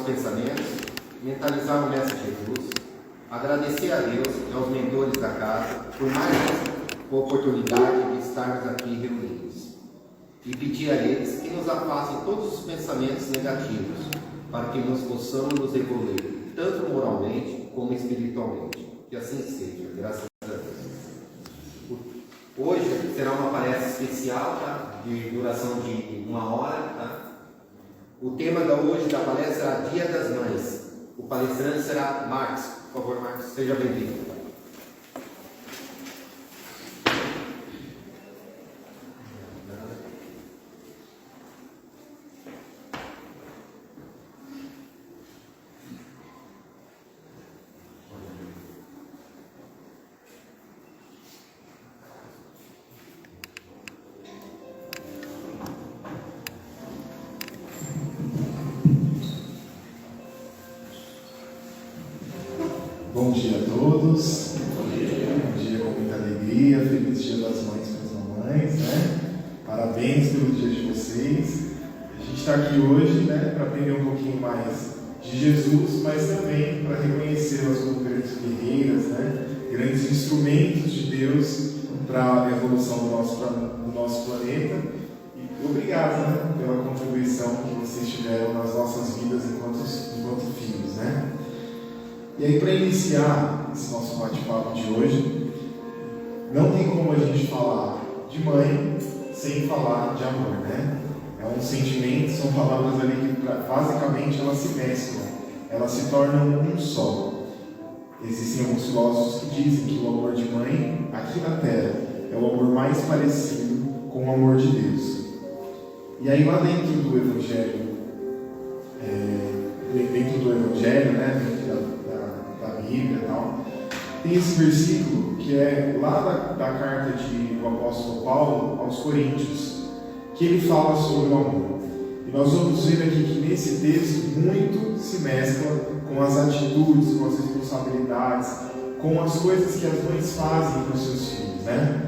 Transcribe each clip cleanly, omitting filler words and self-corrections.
nossos pensamentos, mentalizar o Mestre Jesus, agradecer a Deus e aos mentores da casa por mais uma oportunidade de estarmos aqui reunidos e pedir a eles que nos afastem todos os pensamentos negativos para que nós possamos nos evoluir, tanto moralmente como espiritualmente. Que assim seja, graças a Deus. Hoje será uma palestra especial, tá? De duração de 1 hora. Tá? O tema hoje da palestra será Dia das Mães. O palestrante será Marcos. Por favor, Marcos, seja bem-vindo. Bom dia a todos. Bom dia com muita alegria. Feliz Dia das Mães para as mamães, né? Parabéns pelo dia de vocês. A gente está aqui hoje, né, para aprender um pouquinho mais de Jesus, mas também para reconhecê-las como grandes guerreiras, né? Grandes instrumentos de Deus para a evolução do nosso planeta. E obrigado, né, pela contribuição que vocês tiveram nas nossas vidas enquanto filhos, né? E aí, para iniciar esse nosso bate-papo de hoje, não tem como a gente falar de mãe sem falar de amor, né? É um sentimento, são palavras ali que basicamente elas se mesclam, elas se tornam um só. Existem alguns filósofos que dizem que o amor de mãe, aqui na Terra, é o amor mais parecido com o amor de Deus. E aí, lá dentro do Evangelho, né? Da Bíblia e tal, tem esse versículo que é lá da carta do apóstolo Paulo aos Coríntios, que ele fala sobre o amor. E nós vamos ver aqui que nesse texto muito se mescla com as atitudes, com as responsabilidades, com as coisas que as mães fazem para os seus filhos, né?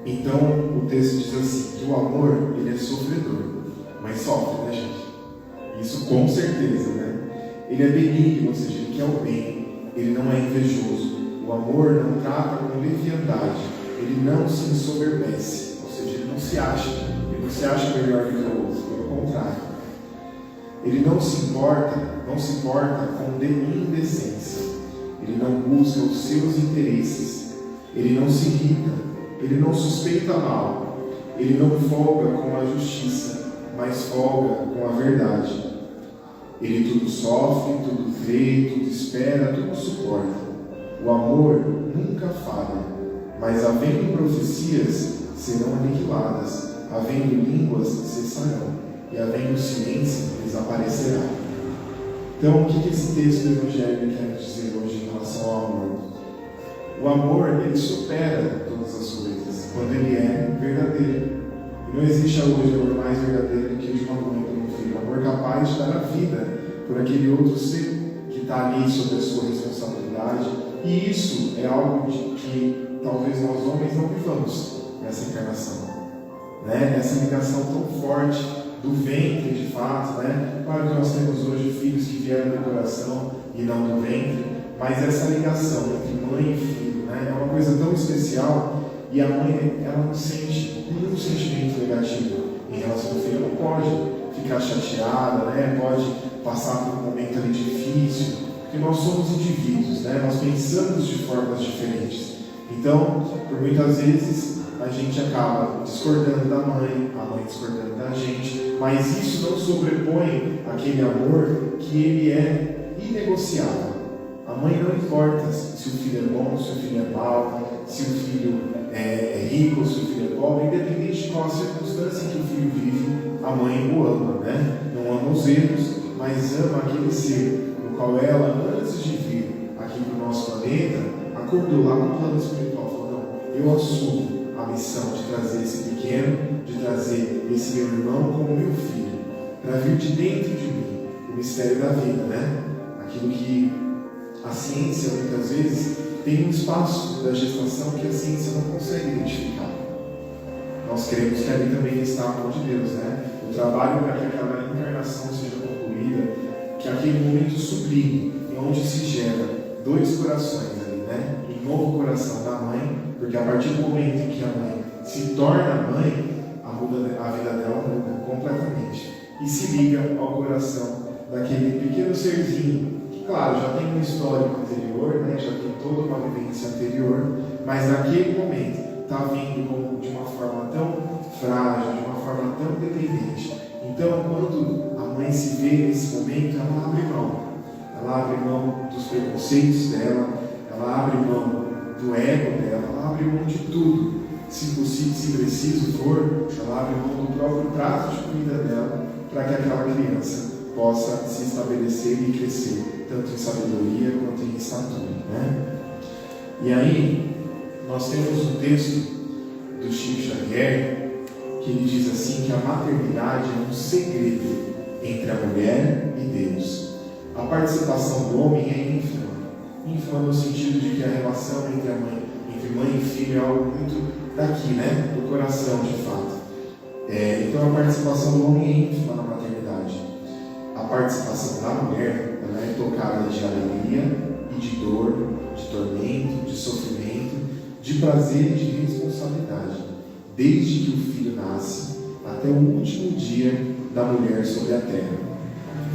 Então o texto diz assim, que o amor, ele é sofredor, mas sofre, né, gente? Isso com certeza, né? Ele é benigno, ou seja, ele quer o bem. Ele não é invejoso. O amor não trata com leviandade. Ele não se ensoberbece. Ou seja, ele não se acha melhor do que o outro. Pelo contrário. Ele não se importa com indecência. Ele não busca os seus interesses. Ele não se irrita. Ele não suspeita mal. Ele não folga com a justiça, mas folga com a verdade. Ele tudo sofre, tudo crê, tudo espera, tudo suporta. O amor nunca falha, mas havendo profecias, serão aniquiladas, havendo línguas, cessarão, e havendo ciência, desaparecerá. Então, o que esse texto do Evangelho quer dizer hoje em relação ao amor? O amor, ele supera todas as coisas, quando ele é verdadeiro. E não existe hoje amor mais verdadeiro do que o de uma mãe para um filho. O amor capaz de dar a vida por aquele outro ser que está ali sob a sua responsabilidade. E isso é algo que talvez nós homens não vivamos nessa encarnação, né? Essa ligação tão forte do ventre, de fato, né? Claro que nós temos hoje filhos que vieram do coração e não do ventre, mas essa ligação entre mãe e filho, né? É uma coisa tão especial. E a mãe, ela não sente nenhum sentimento negativo em relação ao filho. Ela pode ficar chateada, né? Pode passar por um momento ali difícil, porque nós somos indivíduos, né? Nós pensamos de formas diferentes. Então, por muitas vezes, a gente acaba discordando da mãe, a mãe discordando da gente, mas isso não sobrepõe aquele amor que ele é inegociável. A mãe não importa se o filho é bom, se o filho é mau, se o filho é rico ou se o filho é pobre, independente de qual a circunstância em que o filho vive, a mãe o ama, né? Não ama os erros, mas ama aquele ser no qual ela, antes de vir aqui para o nosso planeta, acordou lá no plano espiritual, falou, não, eu assumo a missão de trazer esse pequeno, de trazer esse meu irmão como meu filho, para vir de dentro de mim, o mistério da vida, né? Aquilo que a ciência, muitas vezes, tem um espaço da gestação que a ciência não consegue identificar. Nós queremos que ali também está a mão de Deus, né? O trabalho para que aquela encarnação seja concluída, que aquele momento sublime, onde se gera dois corações ali, né? Um novo coração da mãe, porque a partir do momento em que a mãe se torna mãe, a vida dela muda completamente. E se liga ao coração daquele pequeno serzinho, que claro, já tem um histórico anterior, né? Já tem toda uma vivência anterior, mas naquele momento está vindo de uma forma tão frágil, de uma forma tão dependente. Então, quando a mãe se vê nesse momento, ela abre mão. Ela abre mão dos preconceitos dela, ela abre mão do ego dela, ela abre mão de tudo. Se possível, se preciso for, ela abre mão do próprio prato de comida dela, para que aquela criança possa se estabelecer e crescer, tanto em sabedoria quanto em estatura, né? E aí, nós temos um texto do Chico Xavier, que ele diz assim, que a maternidade é um segredo entre a mulher e Deus. A participação do homem é ínfima. Ínfima no sentido de que a relação entre mãe e filho é algo muito daqui, né? Do coração, de fato. Então a participação do homem é ínfima na maternidade. A participação da mulher, ela é tocada de alegria e de dor, de tormento, de sofrimento, de prazer e de responsabilidade, desde que o filho nasce até o último dia da mulher sobre a terra.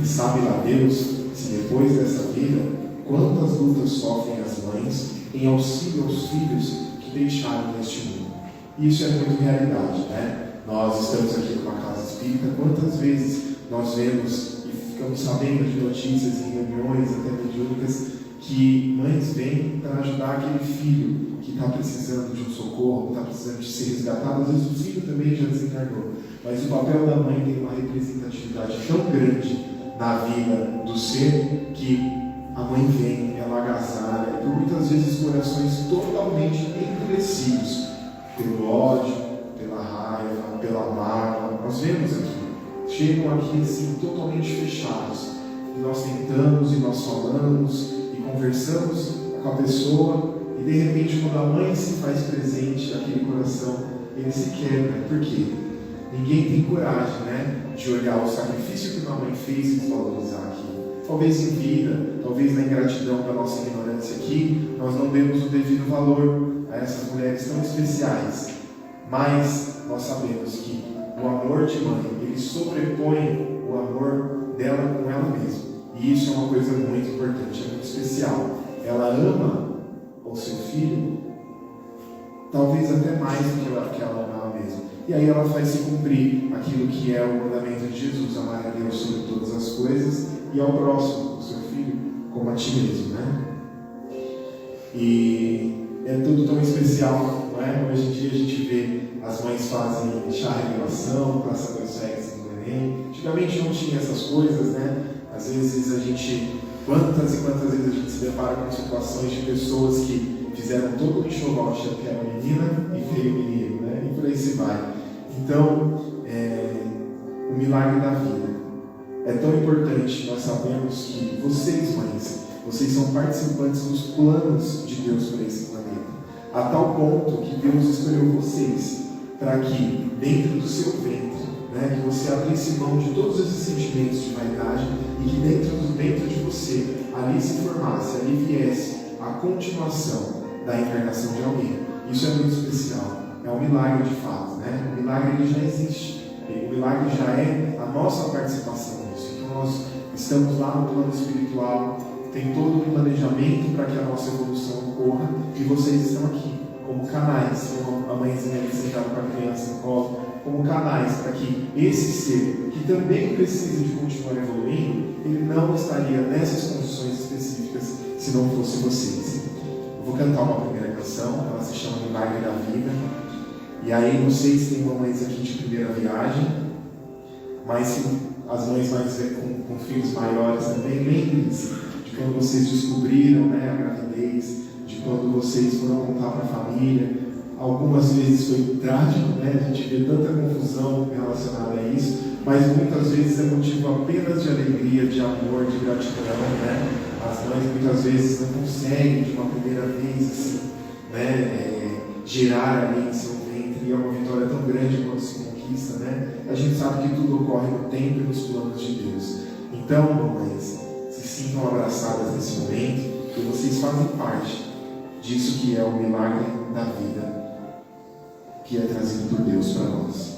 E sabe lá Deus, se depois dessa vida, quantas lutas sofrem as mães em auxílio aos filhos que deixaram neste mundo. Isso é muito realidade, né? Nós estamos aqui numa casa espírita, quantas vezes nós vemos e ficamos sabendo de notícias em reuniões, até mediúnicas, que mães vêm para ajudar aquele filho que está precisando de um socorro, está precisando de ser resgatado. Às vezes o filho também já desencarnou, mas o papel da mãe tem uma representatividade tão grande na vida do ser que a mãe vem, ela agasalha, por muitas vezes corações totalmente endurecidos pelo ódio, pela raiva, pela mágoa. Nós vemos aqui, chegam aqui assim totalmente fechados, e nós tentamos e nós falamos e conversamos com a pessoa, e de repente quando a mãe se faz presente, aquele coração ele se quebra. Por quê? Ninguém tem coragem, né, de olhar o sacrifício que uma mãe fez e desvalorizar aquilo. Talvez em vida, talvez na ingratidão da nossa ignorância aqui, nós não demos o devido valor a essas mulheres tão especiais. Mas nós sabemos que o amor de mãe, ele sobrepõe o amor dela com ela mesma. E isso é uma coisa muito importante, é muito especial. Ela ama o seu filho, talvez até mais do que ela ama ela mesma. E aí ela faz se cumprir aquilo que é o mandamento de Jesus, amar a Deus sobre todas as coisas e ao próximo, o seu filho, como a ti mesmo, né? E é tudo tão especial, não é? Hoje em dia a gente vê as mães fazem chá revelação para saber o sexo do neném. Antigamente não tinha essas coisas, né? Às vezes quantas e quantas vezes a gente se depara com situações de pessoas que fizeram todo o enxoval achando que era menina e veio menino, né? E por aí se vai. Então, o milagre da vida é tão importante. Nós sabemos que vocês, mães, vocês são participantes dos planos de Deus para esse planeta, a tal ponto que Deus escolheu vocês para que dentro do seu ventre, né, que você abrisse mão de todos esses sentimentos de vaidade e que dentro de você ali se formasse, ali viesse a continuação da encarnação de alguém. Isso é muito especial, é um milagre de fato, né? O milagre ele já existe, o milagre já é a nossa participação nisso. Então nós estamos lá no plano espiritual, tem todo um planejamento para que a nossa evolução ocorra e vocês estão aqui como canais, como a mãezinha ali sentada com a criança no colo, como canais para que esse ser, que também precisa de continuar evoluindo, ele não estaria nessas condições específicas se não fosse vocês. Eu vou cantar uma primeira canção, ela se chama Milagre da Vida. E aí, não sei se tem mamães aqui de primeira viagem, mas se as mães mais com filhos maiores também, lembrem-se de quando vocês descobriram, né, a gravidez, de quando vocês foram contar para a família. Algumas vezes foi trágico, né? A gente vê tanta confusão relacionada a isso, mas muitas vezes é motivo apenas de alegria, de amor, de gratidão, né? As mães muitas vezes não conseguem de uma primeira vez assim, né, gerar ali em seu ventre, e é uma vitória tão grande quando se conquista, né? A gente sabe que tudo ocorre no tempo e nos planos de Deus. Então, mamães, sintam abraçadas nesse momento, porque vocês fazem parte disso que é o milagre da vida, que é trazido por Deus para nós.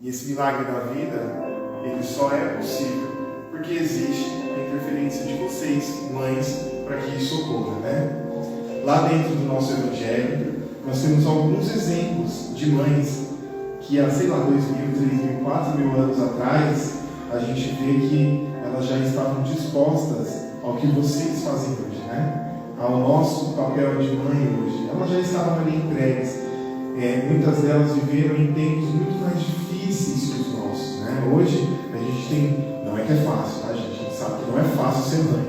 E esse milagre da vida, ele só é possível porque existe a interferência de vocês, mães, para que isso ocorra, né? Lá dentro do nosso Evangelho, nós temos alguns exemplos de mães que há, 2.000, 3.000, 4.000 anos atrás, a gente vê que elas já estavam dispostas ao que vocês fazem hoje, né? Ao nosso papel de mãe hoje. Elas já estavam ali entregues. Muitas delas viveram em tempos muito mais difíceis que os nossos, né? Hoje a gente tem, não é que é fácil, tá, gente? A gente sabe que não é fácil ser mãe,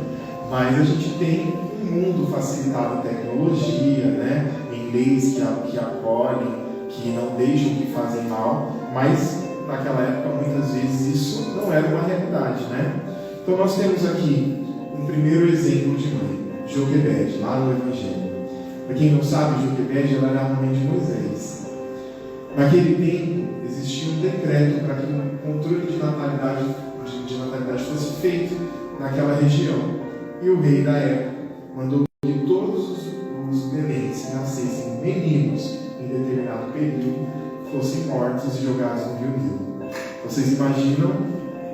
mas a gente tem um mundo facilitado em tecnologia, né? Em leis que acolhem, que não deixam que fazem mal, mas naquela época muitas vezes isso não era uma realidade, né? Então nós temos aqui um primeiro exemplo de mãe, Joquebede, lá no Evangelho. Para quem não sabe, Joquebede ela era a mãe de Moisés. Naquele tempo existia um decreto para que o controle de natalidade fosse feito naquela região. E o rei da época mandou que todos os nenéns que nascessem meninos em determinado período fossem mortos e jogados no rio Nilo. Vocês imaginam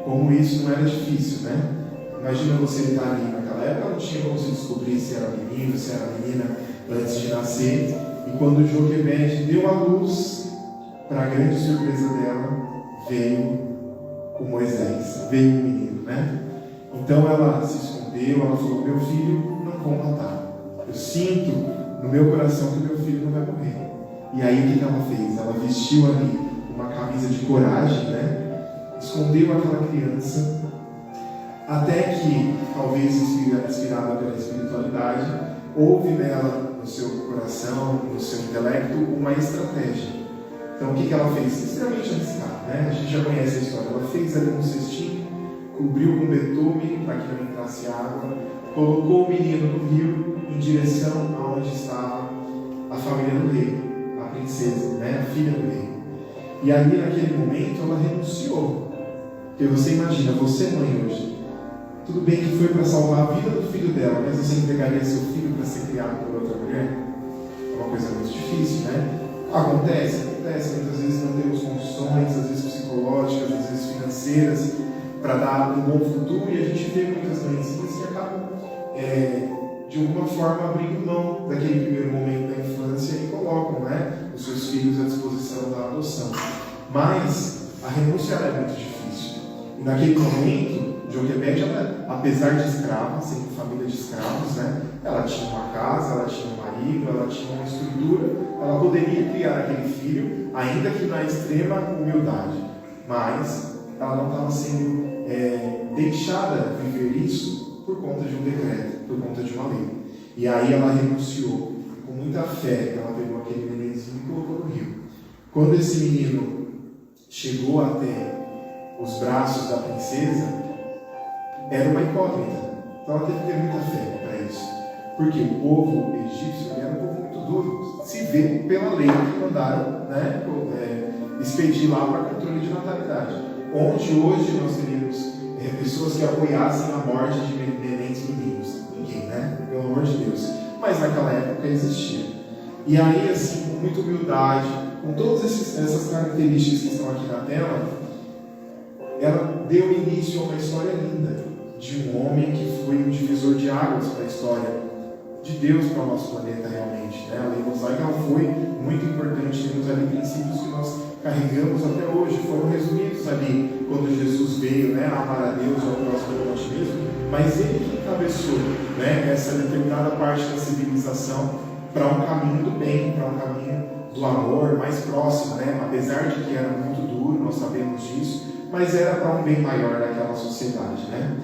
como isso não era difícil, né? Imagina você estar ali naquela época, não tinha como se descobrir se era menino, se era menina antes de nascer. E quando Joquebede deu a luz, para a grande surpresa dela, veio o Moisés, veio o menino, né? Então ela se escondeu, ela falou: meu filho não vão matar. Eu sinto no meu coração que meu filho não vai morrer. E aí o que ela fez? Ela vestiu ali uma camisa de coragem, né? Escondeu aquela criança, até que, talvez inspirada pela espiritualidade, houve nela, no seu coração, no seu intelecto, uma estratégia. Então o que ela fez? Extremamente arriscado, né? A gente já conhece a história. Ela fez ali um cestinho, cobriu com betume para que não entrasse água, colocou o menino no rio em direção aonde estava a família do rei, a princesa, né? A filha do rei. E ali naquele momento ela renunciou. Porque você imagina, você mãe hoje, tudo bem que foi para salvar a vida do filho dela, mas você entregaria seu filho para ser criado por outra mulher? É uma coisa muito difícil, né? Acontece, muitas vezes não temos condições, às vezes psicológicas, às vezes financeiras, para dar um bom futuro, e a gente vê muitas mãezinhas que acabam, de alguma forma, abrindo mão daquele primeiro momento da infância e colocam, né, os seus filhos à disposição da adoção. Mas a renúncia é muito difícil. E naquele momento, Joquebede, apesar de escrava, sendo família de escravos, né, ela tinha uma casa, ela tinha um marido, ela tinha uma estrutura, ela poderia criar aquele filho, ainda que na extrema humildade, mas ela não estava sendo deixada viver isso por conta de um decreto, por conta de uma lei. E aí ela renunciou, com muita fé, ela pegou aquele nenenzinho e colocou no rio. Quando esse menino chegou até os braços da princesa, era uma incógnita. Então ela teve que ter muita fé para isso. Porque o povo egípcio era um povo muito duro. Se vê pela lei que mandaram, né, expedir lá para controle de natalidade. Onde hoje nós teríamos pessoas que apoiassem a morte de nenéns meninos. Ninguém, né? Pelo amor de Deus. Mas naquela época existia. E aí, assim, com muita humildade, com todas essas características que estão aqui na tela, ela deu início a uma história linda de um homem que foi um divisor de águas para a história de Deus para o nosso planeta realmente, né? A lei mosaica foi muito importante. Temos ali princípios que nós carregamos até hoje, foram resumidos ali quando Jesus veio, né? A amar a Deus e ao próximo como a ti mesmo, mas ele que encabeçou, né, essa determinada parte da civilização para um caminho do bem, para um caminho do amor mais próximo, né? Apesar de que era muito duro, nós sabemos disso, mas era para um bem maior daquela sociedade, né?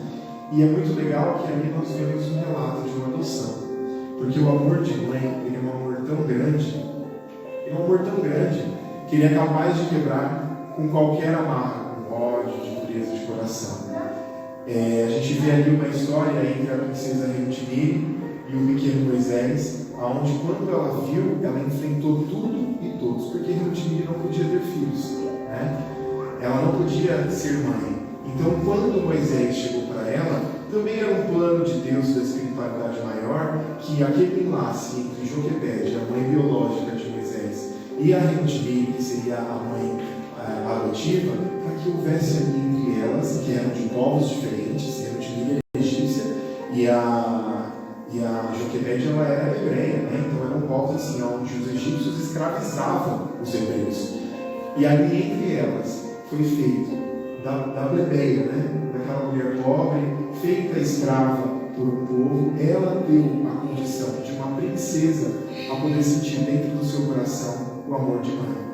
E é muito legal que ali nós vemos um relato de uma adoção. Porque o amor de mãe, ele é um amor tão grande, que ele é capaz de quebrar com qualquer amarra, com ódio, de dureza de coração. A gente vê ali uma história entre a princesa Reutmire e o pequeno Moisés, onde quando ela viu, ela enfrentou tudo e todos, porque Reutmire não podia ter filhos, né? Ela não podia ser mãe. Então, quando Moisés chegou para ela, também era um plano de Deus da espiritualidade maior, que aquele enlace entre Joquebede, a mãe biológica de Moisés, e a Reutmire, que seria a mãe adotiva, para que houvesse ali entre elas, que eram de povos diferentes, Reutmire era egípcia e a Joquebede ela era hebreia, né? Então eram povos assim, onde os egípcios escravizavam os hebreus. E ali entre elas foi feito da plebeia, né? Daquela mulher pobre, feita escrava por um povo, ela deu a condição de uma princesa a poder sentir dentro do seu coração o amor de mãe.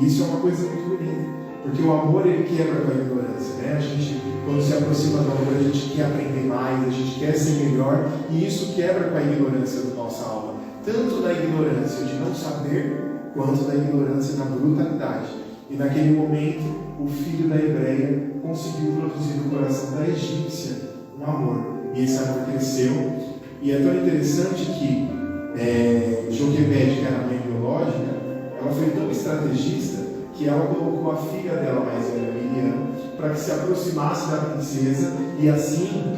E isso é uma coisa muito bonita, porque o amor ele quebra com a ignorância, né? A gente, quando se aproxima do amor, a gente quer aprender mais, a gente quer ser melhor, e isso quebra com a ignorância da nossa alma, tanto da ignorância de não saber, quanto da ignorância da brutalidade. E naquele momento, o filho da hebreia conseguiu produzir no coração da egípcia um amor. E esse amor cresceu. E é tão interessante que Joquebede, que era a mãe biológica, ela foi tão estrategista que ela colocou a filha dela mais velha, Miriam, para que se aproximasse da princesa. E assim,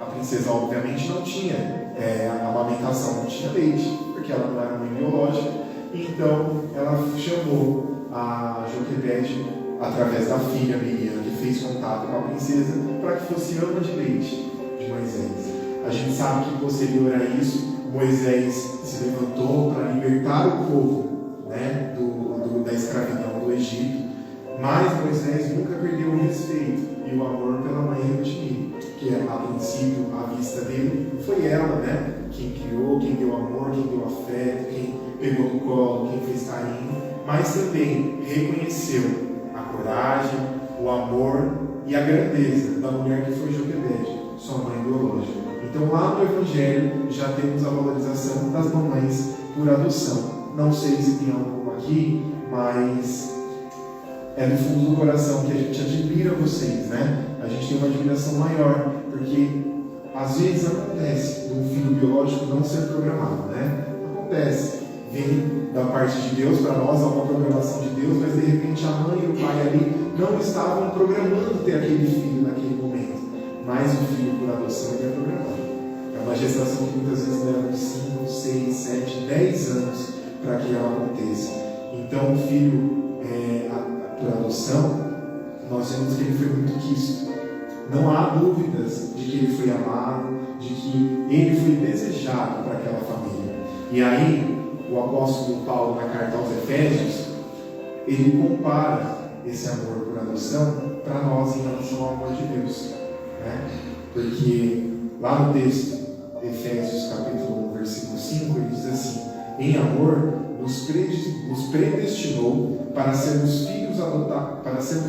a princesa, obviamente, não tinha a amamentação, não tinha leite, porque ela não era mãe biológica. Então, ela chamou a Joquebede, através da filha Miriam, que fez contato com a princesa, para que fosse ama de leite de Moisés. A gente sabe que posterior a isso, Moisés se levantou para libertar o povo, né, da escravidão do Egito, mas Moisés nunca perdeu o respeito e o amor pela mãe Rutimi, que a princípio, à vista dele, foi ela, né, quem criou, quem deu amor, quem deu afeto, quem pegou no colo, quem fez carinho, mas também reconheceu a coragem, o amor e a grandeza da mulher que foi Joquebede, sua mãe biológica. Então, lá no Evangelho, já temos a valorização das mamães por adoção. Não sei se tem algum aqui, mas é do fundo do coração que a gente admira vocês, né? A gente tem uma admiração maior, porque às vezes acontece do filho biológico não ser programado, né? Acontece, vem da parte de Deus para nós, há uma programação de Deus, mas de repente a mãe e o pai ali não estavam programando ter aquele filho naquele momento. Mas o filho por adoção ele é programado. É uma gestação que muitas vezes leva de 5, 6, 7, 10 anos para que ela aconteça. Então o filho por adoção, nós vemos que ele foi muito quisto. Não há dúvidas de que ele foi amado, de que ele foi desejado para aquela família. E aí, o apóstolo Paulo, na carta aos Efésios, ele compara esse amor por adoção para nós em relação ao amor de Deus, né? Porque lá no texto, Efésios capítulo 1, versículo 5, ele diz assim: em amor, nos predestinou para sermos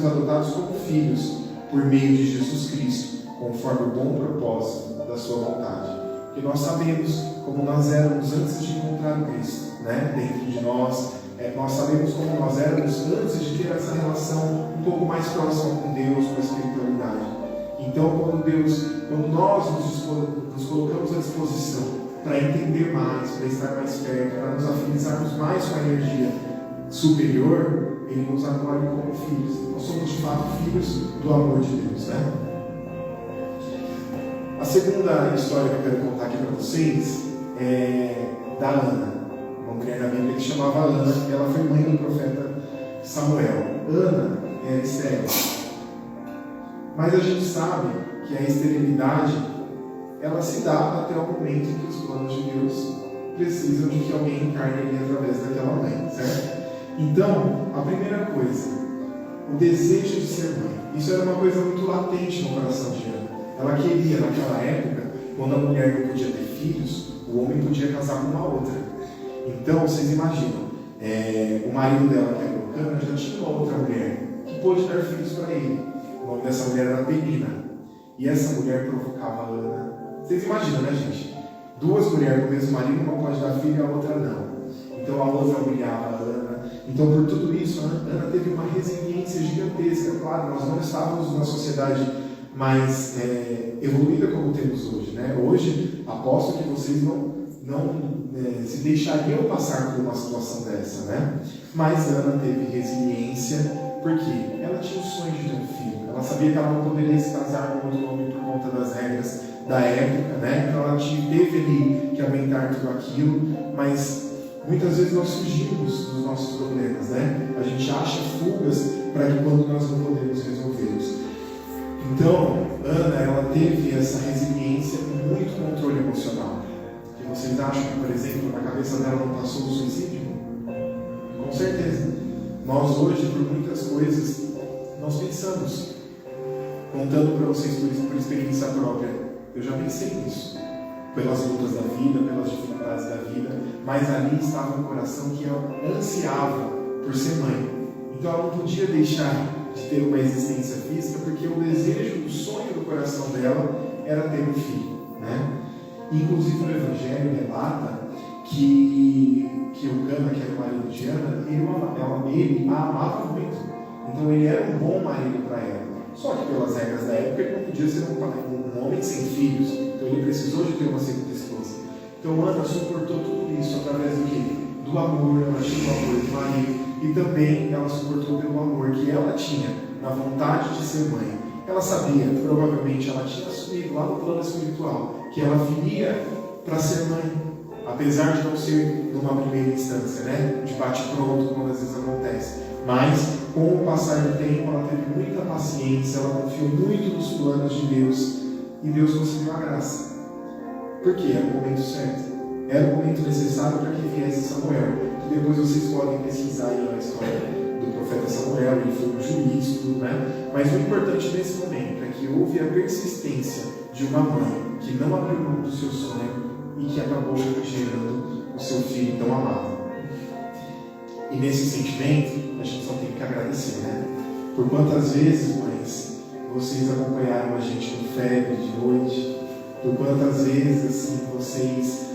adotados como filhos por meio de Jesus Cristo, conforme o bom propósito da sua vontade. Porque nós sabemos como nós éramos antes de encontrar Cristo, né? Dentro de nós, nós sabemos como nós éramos antes de ter essa relação um pouco mais próxima com Deus, com a espiritualidade. Então, quando nós nos colocamos à disposição para entender mais, para estar mais perto, para nos afinizarmos mais com a energia superior, Ele nos acolhe como filhos. Nós somos de fato filhos do amor de Deus, né? A segunda história que eu quero contar aqui para vocês é da Ana, uma mulher da Bíblia que se chamava Ana, e ela foi mãe do profeta Samuel. Ana era estéril. Mas a gente sabe que a esterilidade ela se dá até o momento em que os planos de Deus precisam de que alguém encarne ali através daquela mãe, certo? Então, a primeira coisa, o desejo de ser mãe. Isso era uma coisa muito latente no coração de Ana. Ela queria, naquela época, quando a mulher não podia ter filhos, o homem podia casar com uma outra. Então, vocês imaginam, o marido dela, que era Eucana, já tinha uma outra mulher que pôde dar filhos para ele. O nome dessa mulher era Penina. E essa mulher provocava a Ana. Vocês imaginam, né, gente? Duas mulheres com o mesmo marido, uma pode dar filho e a outra não. Então a outra humilhava a Ana. Então, por tudo isso, Ana teve uma resiliência gigantesca. Claro, nós não estávamos numa sociedade mais evoluída como temos hoje, né? Hoje, aposto que vocês não se deixariam passar por uma situação dessa, né? Mas Ana teve resiliência, porque ela tinha o sonho de ter um filho. Ela sabia que ela não poderia se casar com outro homem por conta das regras da época, né? Então ela teve ali que aguentar tudo aquilo, mas muitas vezes nós fugimos dos nossos problemas, né? A gente acha fugas para que quando nós não podemos resolvê-los. Então, Ana, ela teve essa resiliência e muito controle emocional. E vocês acham que, por exemplo, na cabeça dela não passou o suicídio? Com certeza. Nós hoje, por muitas coisas, nós pensamos. Contando para vocês por experiência própria, eu já pensei nisso. Pelas lutas da vida, pelas dificuldades da vida, mas ali estava um coração que ansiava por ser mãe. Então ela não podia deixar de ter uma existência física, porque o desejo, o sonho do coração dela era ter um filho, né? Inclusive o Evangelho relata que Eucana, que era o marido de Ana, ele a amava muito. Então ele era um bom marido para ela. Só que pelas regras da época ele não podia ser um homem sem filhos. Então ele precisou de ter uma segunda esposa. Então Ana suportou tudo isso através do quê? Do amor, ela tinha o amor do marido. E também ela suportou pelo amor que ela tinha na vontade de ser mãe. Ela sabia, provavelmente ela tinha assumido lá no plano espiritual, que ela viria para ser mãe, apesar de não ser numa primeira instância, né? De bate-pronto, como às vezes acontece. Mas, com o passar do tempo, ela teve muita paciência, ela confiou muito nos planos de Deus, e Deus concedeu a graça. Por quê? Era o momento certo. Era o momento necessário para que viesse Samuel. Que depois vocês podem pesquisar aí a história do profeta Samuel, ele foi um juiz, tudo, né? Mas o importante nesse momento é que houve a persistência de uma mãe que não abriu mão do seu sonho e que acabou gerando o seu filho tão amado. E nesse sentimento, a gente só tem que agradecer, né? Por quantas vezes, mães, vocês acompanharam a gente no febre de noite, por quantas vezes, assim, vocês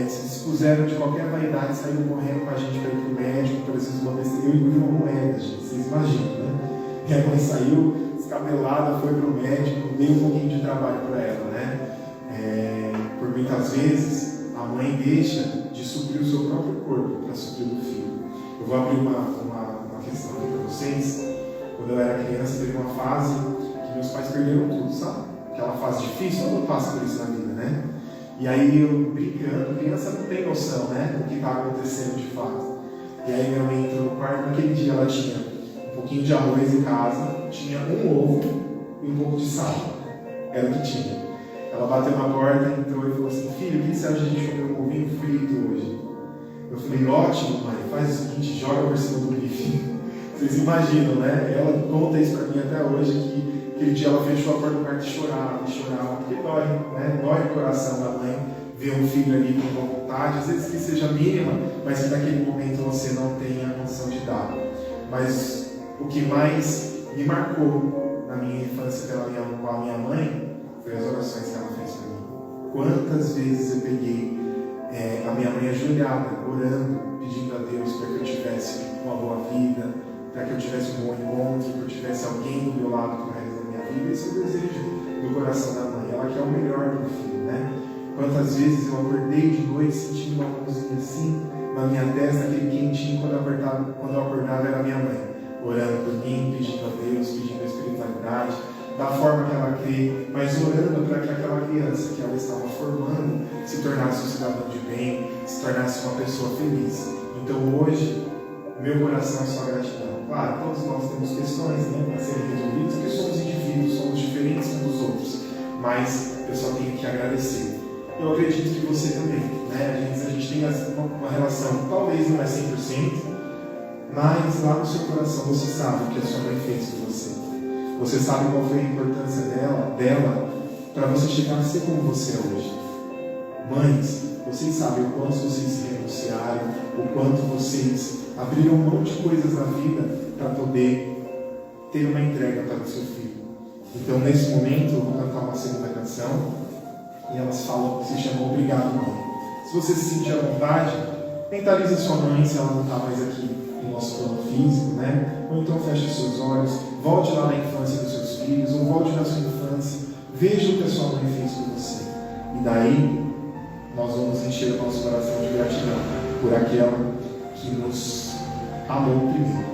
se dispuseram de qualquer vaidade, saíram correndo com a gente para ir para o médico, por exemplo, uma vez eu engoli uma moeda, gente, vocês imaginam, né? Minha mãe saiu descabelada, foi para o médico, deu um pouquinho de trabalho para ela, né? Por muitas vezes, a mãe deixa de suprir o seu próprio corpo para suprir o filho. Eu vou abrir uma questão aqui para vocês. Quando eu era criança, teve uma fase que meus pais perderam tudo, sabe? Aquela fase difícil, todo mundo passa por isso na vida, né? E aí eu brincando, criança não tem noção, né? Do que está acontecendo de fato. E aí minha mãe entrou no quarto, naquele dia ela tinha um pouquinho de arroz em casa, tinha um ovo e um pouco de sal. Era o que tinha. Ela bateu na porta, entrou e falou assim: filho, o que você acha de a gente comer um ovinho frito hoje? Eu falei: ótimo, mãe, faz o seguinte, joga por cima do bife. Vocês imaginam, né? Ela conta isso para mim até hoje, que aquele dia ela fechou a porta do quarto e chorava, porque dói, né? Dói o coração da mãe ver um filho ali com vontade, às vezes que seja mínima, mas que naquele momento você não tenha a noção de dar. Mas o que mais me marcou na minha infância com a minha mãe foi as orações que ela fez para mim. Quantas vezes eu peguei a minha mãe ajoelhada, orando, pedindo a Deus para que eu tivesse uma boa vida, para que eu tivesse um bom encontro, que eu tivesse alguém do meu lado para o resto da minha vida. Esse é o desejo do coração da mãe. Ela quer o melhor para o filho, né? Quantas vezes eu acordei de noite sentindo uma mãozinha assim na minha testa, aquele quentinho, quando eu acordava era a minha mãe, orando por mim, pedindo a Deus, pedindo a espiritualidade, da forma que ela crê, mas orando para que aquela criança que ela estava formando se tornasse um cidadão de bem, se tornasse uma pessoa feliz. Então hoje, meu coração é só gratidão. Claro, todos nós temos questões, né, a serem resolvidas, porque somos indivíduos, somos diferentes uns dos outros, mas eu só tenho que agradecer. Eu acredito que você também, né? A gente tem uma relação, talvez não é 100%, mas lá no seu coração você sabe o que a sua mãe fez por você. Você sabe qual foi a importância dela para você chegar a ser como você é hoje. Mães, vocês sabem o quanto vocês se renunciaram, o quanto vocês abriram mão de coisas na vida para poder ter uma entrega para o seu filho. Então, nesse momento, eu vou cantar uma segunda canção e elas falam, se chama Obrigado, Mãe. Se você se sentir à vontade, mentalize sua mãe se ela não está mais aqui no nosso plano físico, né? Ou então feche seus olhos, volte lá na infância dos seus filhos, ou volte na sua infância, veja o que a sua mãe fez por você. E daí, nós vamos encher o nosso coração de gratidão por aquela que nos amou primeiro.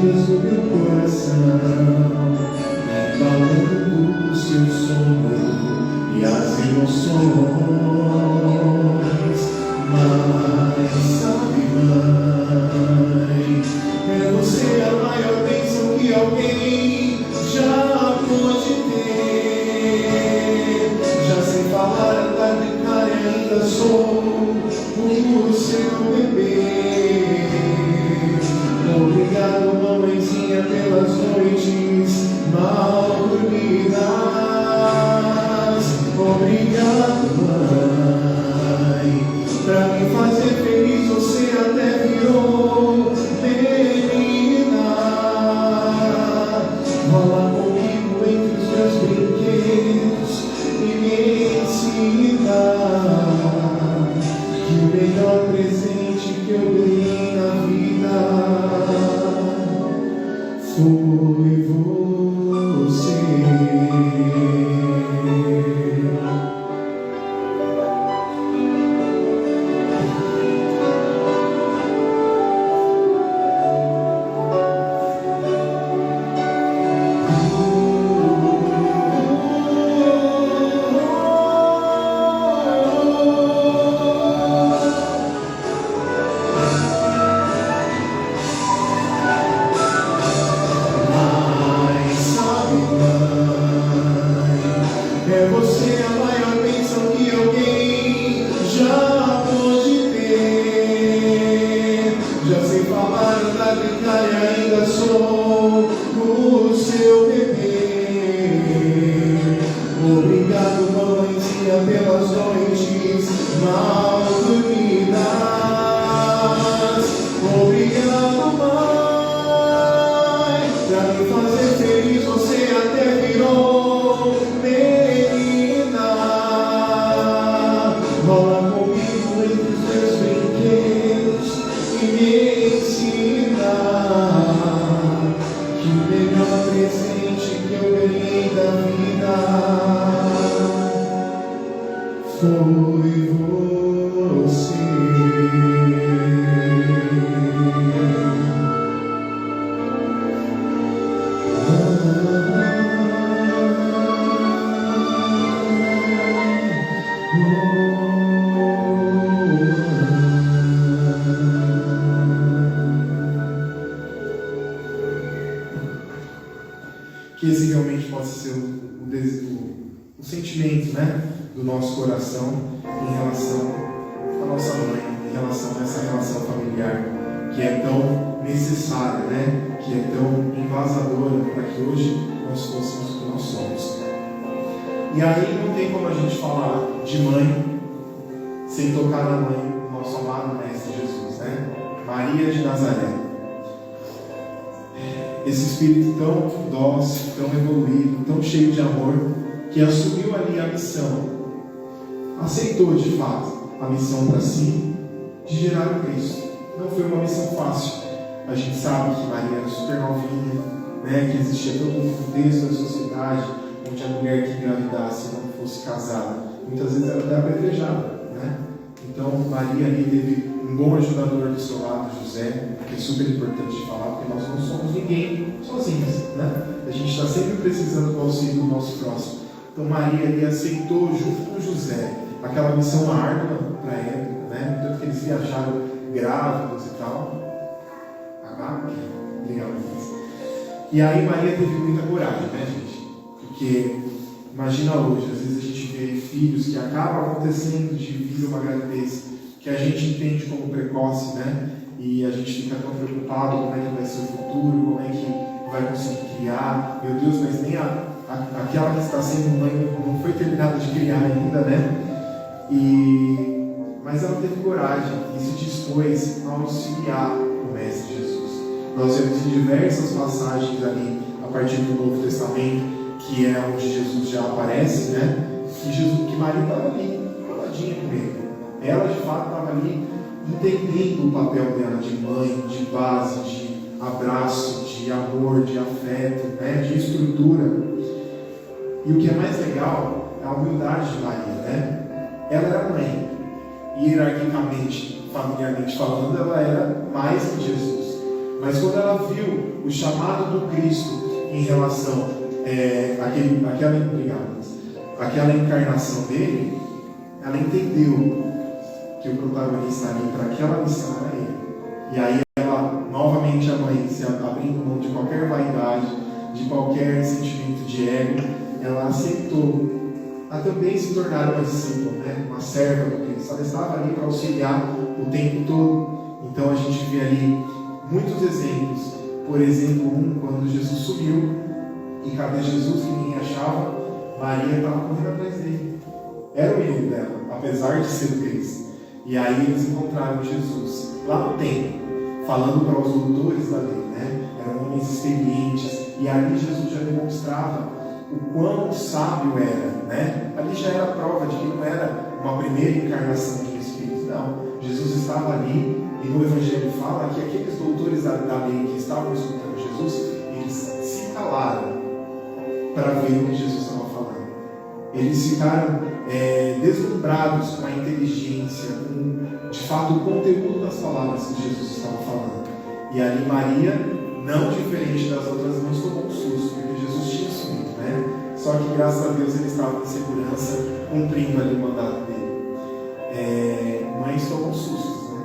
dias do meu coração, embalando o seu sono e as emoções. Mas sabe, mãe, é você a maior bênção que alguém já pôde ter. Já sem falar, andar, brincar e ainda sou o seu bebê. Obrigado, mamãezinha, pelas noites mal dormidas. Obrigado, mãe, pra me fazer feliz você até virou menina. Rola comigo entre os meus brinquedos e me ensina que o melhor presente que eu ganhei na vida foi você. É você a maior bênção que alguém já pôde ter. Já sei falar, andar, brincar e ainda sou o seu bebê. Obrigado, mamãezinha, pelas noites mal dormidas. Obrigado, mãe, pra me fazer feliz você até virou menina. Rola comigo entre os meus brinquedos e me ensina que o melhor presente que eu ganhei da vida foi você. Que esse realmente possa ser o sentimento, né, do nosso coração em relação à nossa mãe, em relação a essa relação familiar que é tão necessária, né, que é tão invasadora para que hoje nós fôssemos o que nós somos. E aí não tem como a gente falar de mãe sem tocar na mãe do nosso amado Mestre Jesus, né? Maria de Nazaré. Esse espírito tão dócil, tão evoluído, tão cheio de amor, que assumiu ali a missão, aceitou de fato a missão para si de gerar o Cristo. Não foi uma missão fácil. A gente sabe que Maria era super novinha, né, que existia todo um contexto da sociedade onde a mulher que engravidasse não fosse casada, muitas vezes era até apedrejada, né? Então Maria ali teve um bom ajudador do seu lado, José, que é super importante de falar, porque nós não somos ninguém sozinhos, né? A gente está sempre precisando do auxílio do nosso próximo. Então Maria ali aceitou junto com José aquela missão árdua para a época, né? Tanto que eles viajaram grávidos e tal. Legal. E aí Maria teve muita coragem, né, gente? Porque imagina hoje, às vezes a gente vê filhos que acabam acontecendo de vir uma gravidez que a gente entende como precoce, né? E a gente fica tão preocupado como é que vai ser o futuro, como é que vai conseguir criar. Meu Deus, mas nem aquela que está sendo mãe não foi terminada de criar ainda, né? Mas ela teve coragem e se dispôs a auxiliar o Mestre Jesus. Nós vemos em diversas passagens ali, a partir do Novo Testamento, que é onde Jesus já aparece, né? Que Maria estava ali, coladinha com ele. Ela, de fato, estava ali entendendo o papel dela de mãe, de base, de abraço, de amor, de afeto, né? De estrutura. E o que é mais legal é a humildade de Maria, né? Ela era mãe, e hierarquicamente, familiarmente falando, ela era mais que Jesus. Mas quando ela viu o chamado do Cristo em relação àquela encarnação dele, ela entendeu que o protagonista ali para aquela missão era ele. E aí ela, novamente a mãe, se abrindo mão de qualquer vaidade, de qualquer sentimento de ego, ela aceitou a também se tornar uma discípula, né? Uma serva do Cristo. Ela estava ali para auxiliar o tempo todo. Então a gente vê ali muitos exemplos. Por exemplo, quando Jesus subiu, e cadê Jesus que ninguém achava? Maria estava correndo atrás dele. Era o menino dela, apesar de ser o Cristo. E aí eles encontraram Jesus lá no templo, falando para os doutores da lei, né? Eram homens experientes, e ali Jesus já demonstrava o quão sábio era, né? Ali já era prova de que não era uma primeira encarnação de Espírito, não. Jesus estava ali, e no Evangelho fala que aqueles doutores da lei que estavam escutando Jesus, eles se calaram para ver o que Jesus estava falando. Eles ficaram deslumbrados com a inteligência, com, de fato, o conteúdo das palavras que Jesus estava falando. E ali Maria, não diferente das outras mães, tomou um susto, porque Jesus tinha sumido, né? Só que, graças a Deus, ele estava em segurança, cumprindo ali o mandato dele. Mães tomam sustos, né?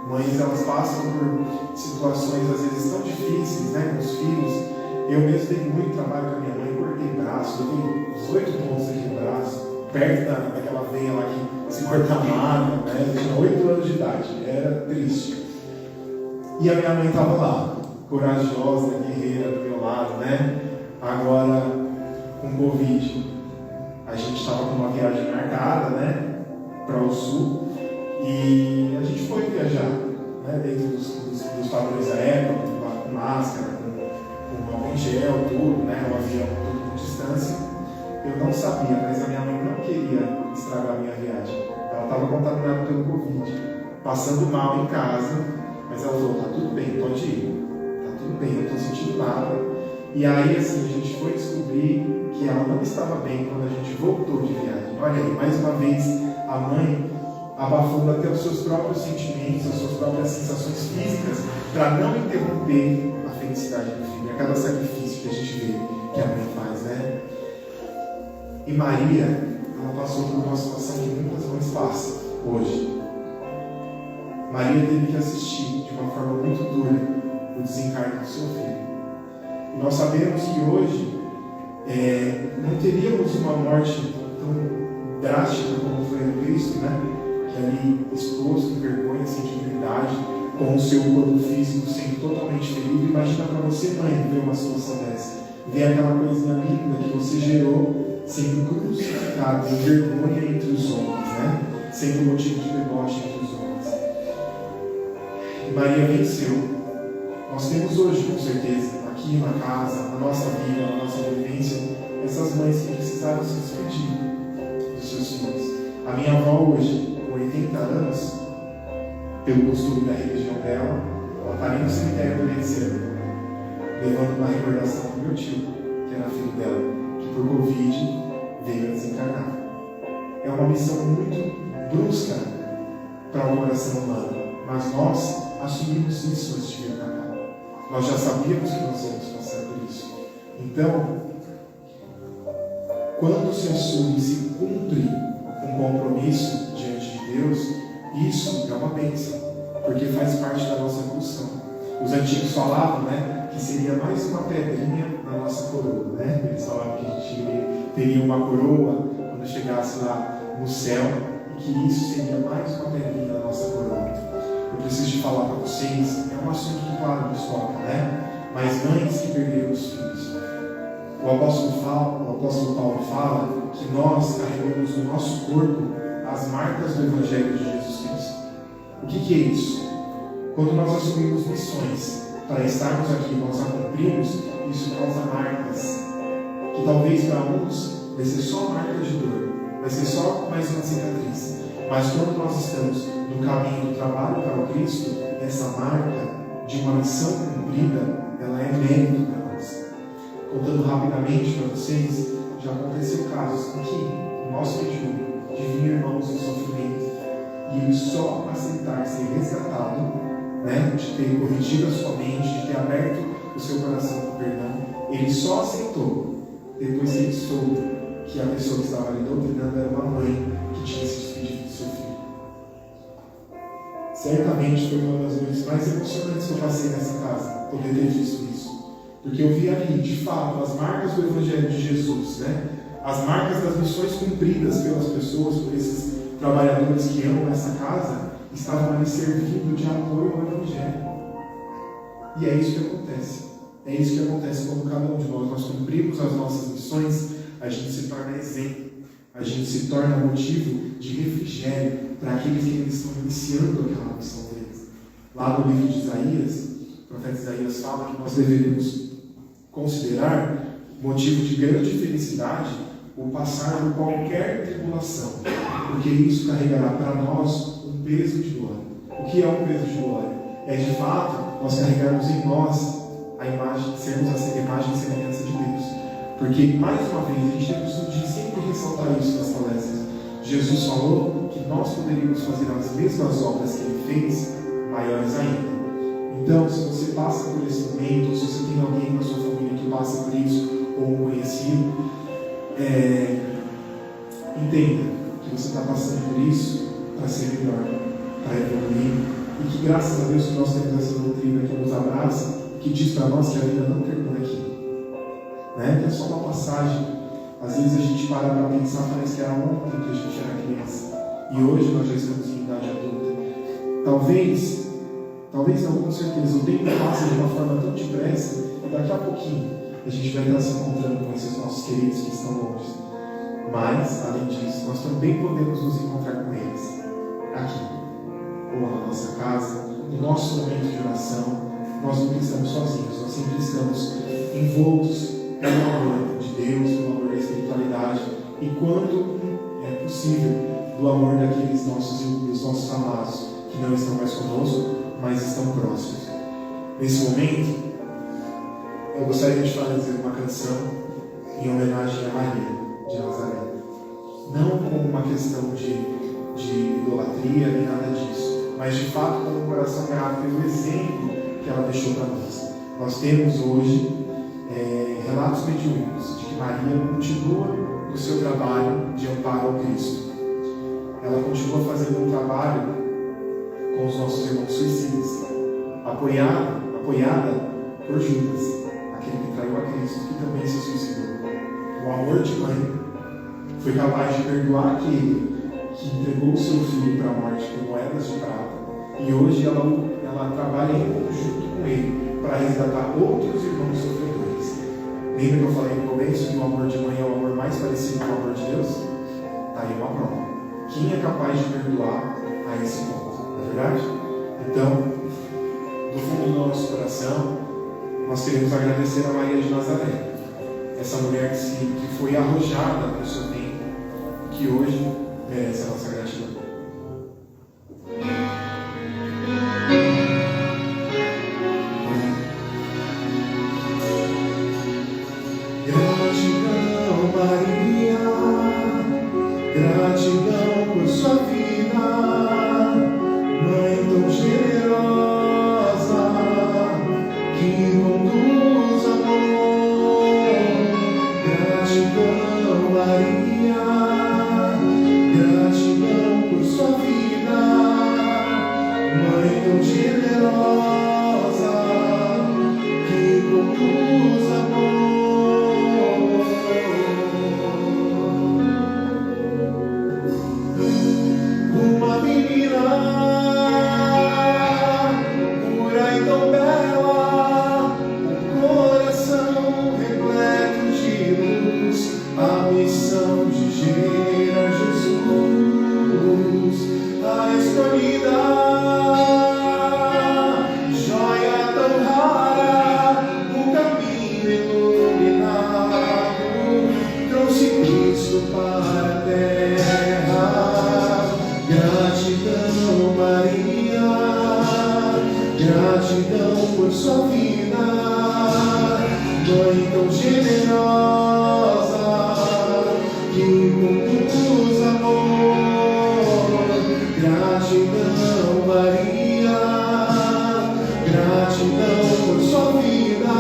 Mães, elas passam por situações, às vezes, tão difíceis, né? Com os filhos. Eu mesmo dei muito trabalho com a minha mãe, cortei braço, eu tenho 18 pontos aqui no braço, perto daquela veia lá que se corta magra, né? Eu tinha 8 anos de idade, era triste. E a minha mãe estava lá, corajosa, guerreira do meu lado, né? Agora, com Covid, a gente estava com uma viagem marcada, né? Para o sul, e a gente foi viajar, né? Dentro dos padrões da época, com máscara, com álcool em gel, tudo, né? O avião, tudo com distância. Eu não sabia, mas a minha mãe não queria estragar a minha viagem. Ela estava contaminada pelo Covid, passando mal em casa, mas ela falou: tá tudo bem, pode ir, tá tudo bem, eu não estou sentindo nada. E aí, assim, a gente foi descobrir que ela não estava bem quando a gente voltou de viagem. Olha aí, mais uma vez, a mãe abafando até os seus próprios sentimentos, as suas próprias sensações físicas, para não interromper a felicidade do filho. É cada sacrifício que a gente vê que a mãe faz, né? E Maria, ela passou por uma situação que muitas mães passam hoje. Maria teve que assistir de uma forma muito dura o desencarne do seu filho. E nós sabemos que hoje não teríamos uma morte tão drástica como foi no Cristo, né? Que ali exposto em vergonha, sem dignidade, com o seu corpo físico sendo totalmente ferido. Imagina para você, mãe, ver uma situação dessa. Ver aquela coisinha linda que você gerou sendo crucificado em vergonha entre os homens, né? Sendo motivo de deboche entre os homens. E Maria venceu. Nós temos hoje, com certeza, aqui na casa, na nossa vida, na nossa vivência, essas mães que precisaram se despedir dos seus filhos. A minha avó hoje, com 80 anos, pelo costume da religião dela, ela está ali no cemitério do Leceno, levando uma recordação do meu tio, que era filho dela, que por Covid veio a desencarnar. É uma missão muito brusca para o coração humano, mas nós assumimos isso antes de vir para cá. Nós já sabíamos que nós íamos passar por isso. Então, quando se assume e se cumpre um compromisso diante de Deus, isso é uma bênção, porque faz parte da nossa evolução. Os antigos falavam, né, que seria mais uma pedrinha na nossa coroa, né? Eles falavam que a gente teria uma coroa quando chegasse lá no céu, e que isso seria mais uma pedrinha na nossa coroa. Eu preciso de falar para vocês, é um assunto que, claro, nos toca, né? Mas mães que perderam os filhos. O apóstolo Paulo fala que nós carregamos no nosso corpo as marcas do Evangelho de Jesus Cristo. O que é isso? Quando nós assumimos missões para estarmos aqui, nós a cumprimos, isso causa marcas, que talvez para uns vai ser só marca de dor, vai ser só mais uma cicatriz. Mas quando nós estamos no caminho do trabalho para o Cristo, essa marca de uma missão cumprida, ela é mérito para nós. Contando rapidamente para vocês, já aconteceu casos em que o nosso mediúnico de vir irmãos em sofrimento e ele só aceitar ser resgatado, né, de ter corrigido a sua mente, de ter aberto o seu coração com perdão. Ele só aceitou depois que ele soube que a pessoa que estava ali doutrinando era uma mãe que tinha se despedido do seu filho. Certamente foi uma das noites mais emocionantes que eu passei nessa casa, poder ter visto isso. Porque eu vi ali, de fato, as marcas do Evangelho de Jesus, né? As marcas das missões cumpridas pelas pessoas, por esses trabalhadores que amam essa casa, estavam ali servindo de apoio ao Evangelho. E é isso que acontece. É isso que acontece quando cada um de nós cumprimos as nossas missões, a gente se torna exemplo, a gente se torna motivo de refrigério para aqueles que ainda estão iniciando aquela missão deles. Lá no livro de Isaías, o profeta Isaías fala que nós deveríamos considerar motivo de grande felicidade o passar por qualquer tribulação, porque isso carregará para nós um peso de glória. O que é um peso de glória? É de fato nós carregarmos em nós a imagem, sermos a imagem e semelhança de Deus. Porque, mais uma vez, a gente tem o costume de sempre ressaltar isso nas palestras. Jesus falou que nós poderíamos fazer as mesmas obras que Ele fez, maiores ainda. Então, se você passa por esse momento, ou se você tem alguém na sua família que passa por isso, ou um conhecido, entenda que você está passando por isso para ser melhor, para evoluir, e que graças a Deus que nós temos essa doutrina que nos abraça, que diz para nós que a vida não termina aqui, né? Que é só uma passagem. Às vezes a gente para pensar, parece que era ontem que a gente era criança, e hoje nós já estamos em idade adulta. Talvez não, com certeza, o tempo passa de uma forma tão depressa, e daqui a pouquinho a gente vai estar se encontrando com esses nossos queridos que estão longe. Mas, além disso, nós também podemos nos encontrar com eles aqui, ou na nossa casa, no nosso momento de oração. Nós nunca estamos sozinhos, nós sempre estamos envoltos pelo amor de Deus, pelo amor da espiritualidade, e quando é possível, do amor daqueles dos nossos amados que não estão mais conosco, mas estão próximos. Nesse momento, eu gostaria de fazer uma canção em homenagem a Maria de Nazaré. Não como uma questão de idolatria nem nada disso, mas de fato como um coração grato pelo exemplo que ela deixou para nós. Nós temos hoje relatos mediúnicos de que Maria continua no seu trabalho de amparo ao Cristo. Ela continua fazendo um trabalho com os nossos irmãos suicidas, apoiada por Judas, aquele que traiu a Cristo, que também se suicidou. O amor de mãe foi capaz de perdoar aquele que entregou o seu filho para a morte por moedas de prata, e hoje ela trabalha em conjunto com ele para resgatar outros irmãos sofredores. Lembra que eu falei no começo que o amor de mãe é o amor mais parecido com o amor de Deus? Está aí uma prova. Quem é capaz de perdoar a esse ponto? Não é verdade? Então, do fundo do nosso coração, nós queremos agradecer a Maria de Nazaré, essa mulher que foi arrojada no seu tempo, que hoje merece a nossa gratidão. Gratidão, Maria, gratidão por sua vida, Mãe tão generosa, que conduz amor. Gratidão, Maria, gratidão por sua vida, Mãe tão generosa, que conduz amor. Uma menina pura e tão bela, um coração repleto de luz, a missão de gerar Jesus, a escolhida, joia tão rara, o caminho iluminado, trouxe Cristo para a terra. Gratidão, Maria, gratidão por sua vida, Mãe tão generosa, que conduz amor. Gratidão, Maria, gratidão por sua vida,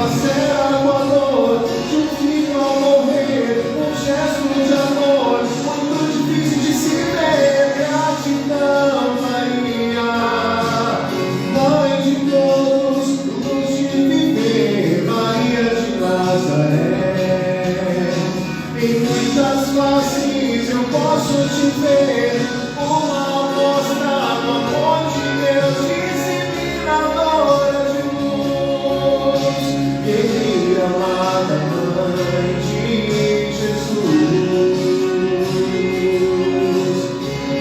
dilacera com a dor de um filho ao morrer, um gesto de amor muito difícil de se ver. Gratidão, Maria, Mãe de todos, luz de viver, Maria de Nazaré. Em muitas faces eu posso te ver, uma amostra do amor de Deus, disseminadora de luz, guerreira amada, Mãe de Jesus.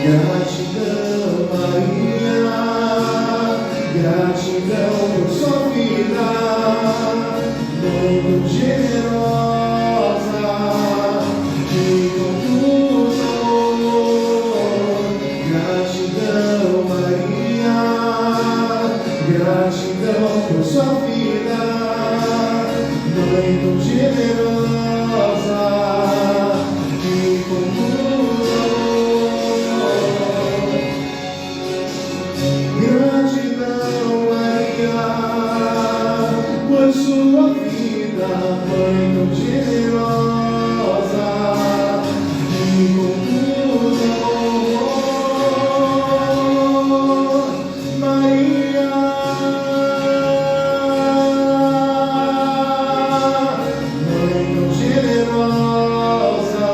Gratidão, Maria, gratidão por sua vida, muito generosa, que conduz ao amor. Gratidão, Maria, gratidão por sua vida, muito generosa, que conduz ao amor. Gratidão, Maria, por sua vida, muito generosa, que conduz ao amor. Maria, muito generosa,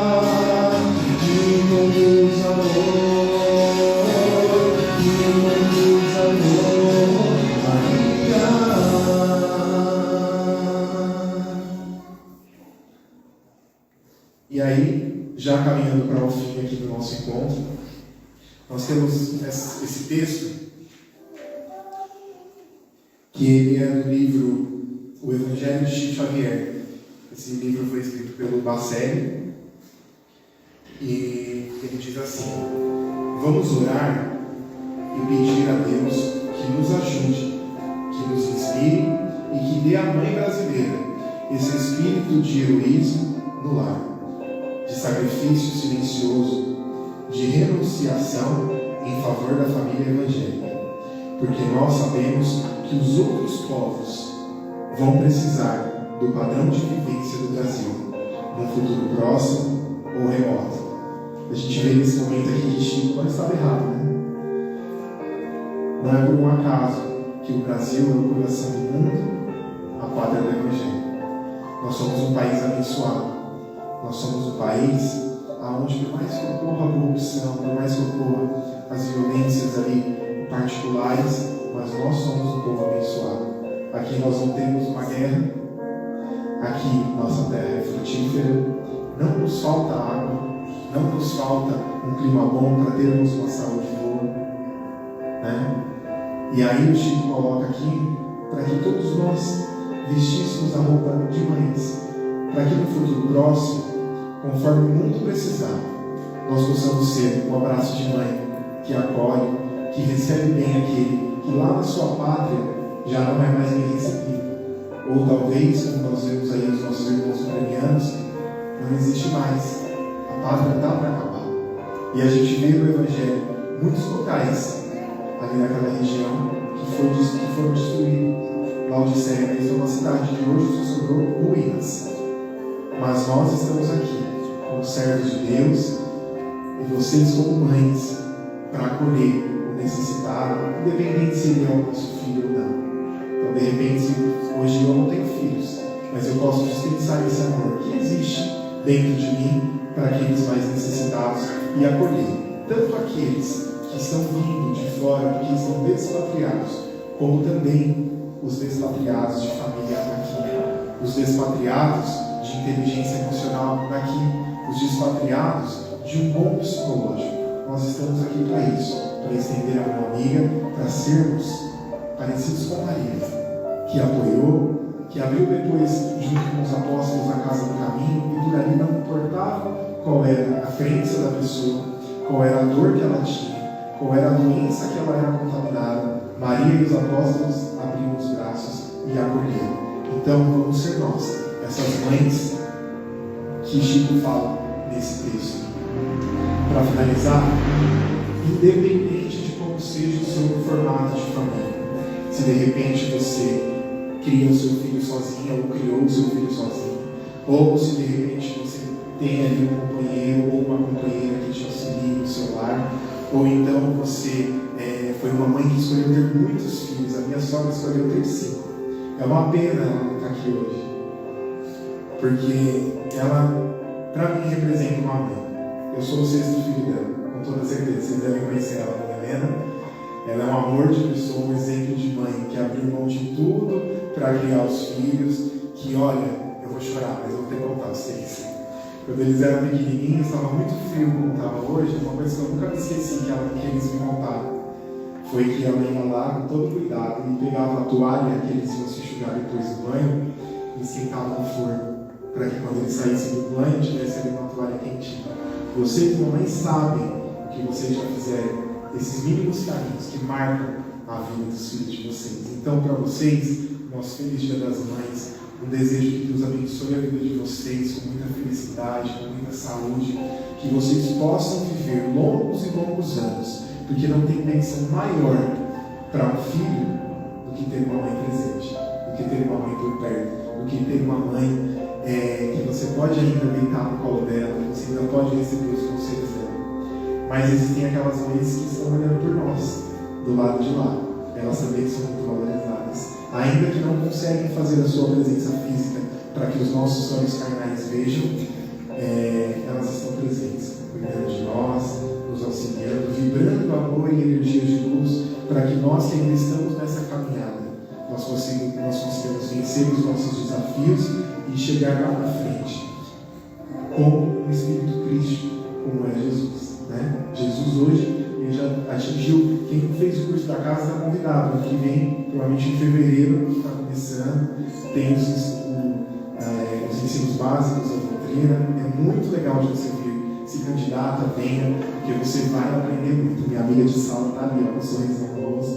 que conduz ao amor, que conduz ao amor. Maria. E aí, já caminhando para o fim aqui do nosso encontro, nós temos esse texto, que ele é do livro O Evangelho de Chico Xavier. Esse livro foi escrito pelo Bacelli, e ele diz assim: vamos orar e pedir a Deus que nos ajude, que nos inspire e que dê à mãe brasileira esse espírito de heroísmo no lar, de sacrifício silencioso, de renunciação em favor da família evangélica, porque nós sabemos que os outros povos vão precisar do padrão de vivência do Brasil, num futuro próximo ou remoto. A gente vê nesse momento aqui de Chico, mas estava errado, né? Não é por um acaso que o Brasil é o coração do mundo, a pátria do Evangelho. Nós somos um país abençoado. Nós somos um país onde, por mais que ocorra a corrupção, por mais que ocorra as violências ali particulares, mas nós somos um povo abençoado. Aqui nós não temos uma guerra, aqui nossa terra é frutífera, não nos falta água, não nos falta um clima bom para termos uma saúde boa, né? E aí o Chico coloca aqui para que todos nós vestíssemos a roupa de mães, para que no futuro próximo, conforme o mundo precisar, nós possamos ser um abraço de mãe que acolhe, que recebe bem aquele que lá na sua pátria já não é mais bem recebido. Ou talvez, como nós vemos aí os nossos irmãos ucranianos, não existe mais. A pátria está para acabar. E a gente vê no Evangelho muitos locais ali naquela região que foram destruídos. Laodiceia mesmo é uma cidade que hoje só sobrou ruínas. Mas nós estamos aqui como servos de Deus e vocês como mães para acolher o necessitado, independente se ele é o nosso filho ou não. Então, de repente, hoje eu não tenho filhos, mas eu posso dispensar esse amor que existe dentro de mim para aqueles mais necessitados e acolher tanto aqueles que estão vindo de fora, que estão despatriados, como também os despatriados de família aqui, os despatriados de inteligência emocional aqui, os despatriados de um bom psicológico. Nós estamos aqui para isso, para estender a mão amiga, para sermos parecidos com Maria, que apoiou, que abriu depois, junto com os apóstolos, a casa do caminho, e por ali não importava qual era a crença da pessoa, qual era a dor que ela tinha, qual era a doença que ela era contaminada. Maria e os apóstolos abriam os braços e acolheram. Então vamos ser nós, essas mães que Chico fala nesse texto. Para finalizar, independente de como seja o seu formato de família, se de repente você cria o seu filho sozinha, ou criou o seu filho sozinho, ou se de repente você tem ali um companheiro ou uma companheira que te auxilia no seu lar, ou então você foi uma mãe que escolheu ter muitos filhos. A minha sogra escolheu ter 5. É uma pena ela não estar aqui hoje, porque ela, para mim, representa uma mãe. Eu sou o 6º filho dela, com toda certeza. Vocês devem conhecer ela, a Helena. Ela é um amor de pessoa, um exemplo de mãe que abriu mão de tudo para criar os filhos. Que, olha, eu vou chorar, mas eu vou ter que contar vocês. Quando eles eram pequenininhos, estava muito frio como estava hoje. Uma coisa que eu nunca me esqueci que eles me contaram foi que ela ia lá com todo cuidado e pegava a toalha que eles iam se enxugar depois do banho e esquentava no forno, para que quando eles saíssem do banho tivesse ali uma toalha quentinha. Vocês, mamães, sabem o que vocês já fizeram, esses mínimos carinhos que marcam a vida dos filhos de vocês. Então, para vocês, nosso feliz Dia das Mães, um desejo que Deus abençoe a vida de vocês com muita felicidade, com muita saúde, que vocês possam viver longos e longos anos, porque não tem bênção maior para um filho do que ter uma mãe presente, do que ter uma mãe por perto, do que ter uma mãe que você pode ainda deitar no colo dela, que você ainda pode receber os conselhos dela. Mas existem aquelas mães que estão olhando por nós, do lado de lá. Elas também são muito valorizadas. Ainda que não conseguem fazer a sua presença física para que os nossos olhos carnais vejam, elas estão presentes, cuidando de nós, nos auxiliando, vibrando amor e energias de luz, para que nós que ainda estamos nessa caminhada, nós consigamos vencer os nossos desafios e chegar lá na frente com um Espírito Cristo, como é Jesus. Né? Jesus hoje, ele já atingiu, quem fez o curso da casa está convidado, ano que vem, provavelmente em fevereiro, está começando, tem os ensinos básicos, a doutrina. É muito legal de você vir, se candidata, venha, porque você vai aprender muito. Minha amiga de sala está ali, com um sorriso no rosto.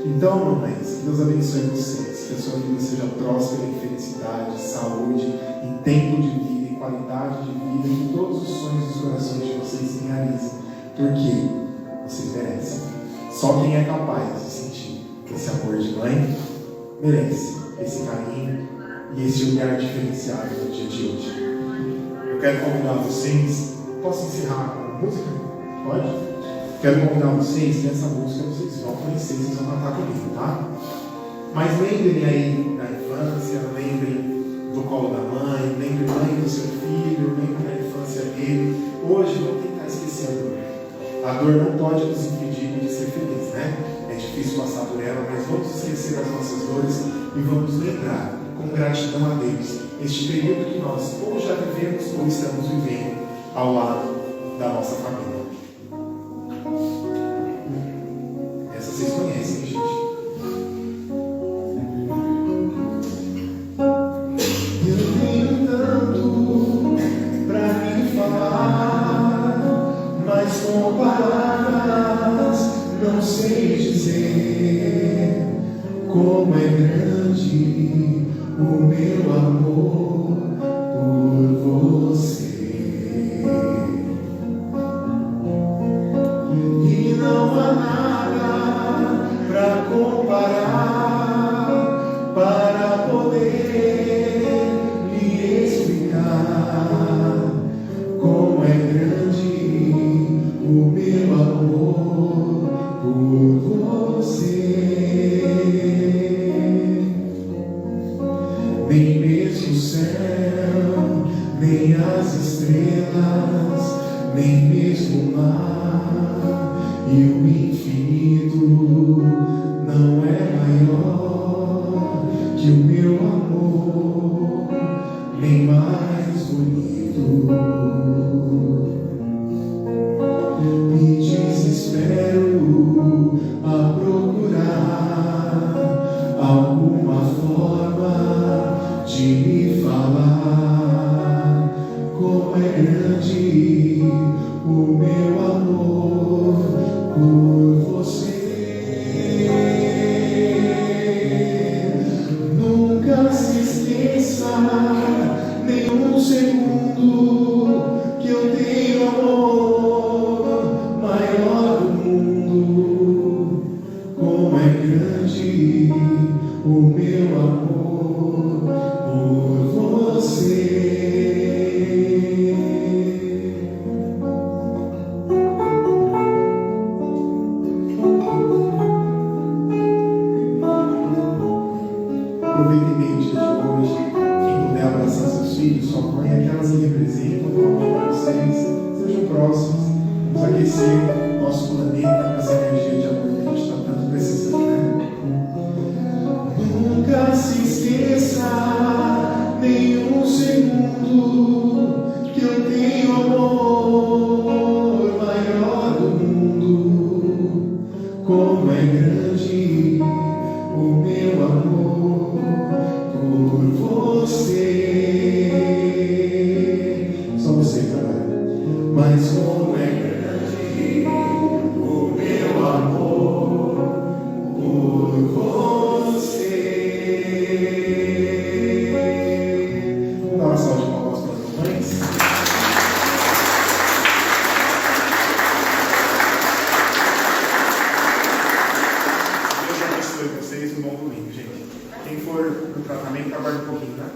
Então, mamães, que Deus abençoe vocês, que a sua vida seja próspera em felicidade, saúde, em tempo de vida, em qualidade de vida, e que todos os sonhos dos corações de vocês se realizem, porque vocês merecem. Só quem é capaz de sentir esse amor de mãe merece esse carinho e esse olhar diferenciado no dia de hoje. Eu quero convidar vocês, posso encerrar com a música? Pode? Quero convidar vocês que essa música vocês vão conhecer, vocês vão cantar comigo, tá? Mas lembrem aí da infância, lembrem do colo da mãe, lembrem mãe do seu filho, lembrem da infância dele. Hoje vamos tentar esquecer a dor. A dor não pode nos impedir de ser feliz, né? É difícil passar por ela, mas vamos esquecer as nossas dores e vamos lembrar, com gratidão a Deus, este período que nós ou já vivemos ou estamos vivendo ao lado da nossa família. Essa vocês conhecem, gente. Eu tenho tanto pra me falar, mas com palavras não sei dizer como é grande o meu amor por você. E não há nada pra comparar, para poder lhe explicar como é grande o meu amor por você. Nem mesmo o céu, nem as estrelas, nem mesmo o mar e o infinito não é maior que o meu amor, nem mais bonito. Me desespero a procurar alguma forma de me falar como é grande o meu amor por você. Nunca se esqueça, nem um segundo, que eu tenho amor maior do mundo. Como é grande o meu amor você. Só você, cara. Mas como é grande o meu amor por você. Vamos dar uma salva de palmas para as mães. Deus abençoe vocês, um bom domingo, gente. Quem for pro tratamento, aguarde um pouquinho, tá?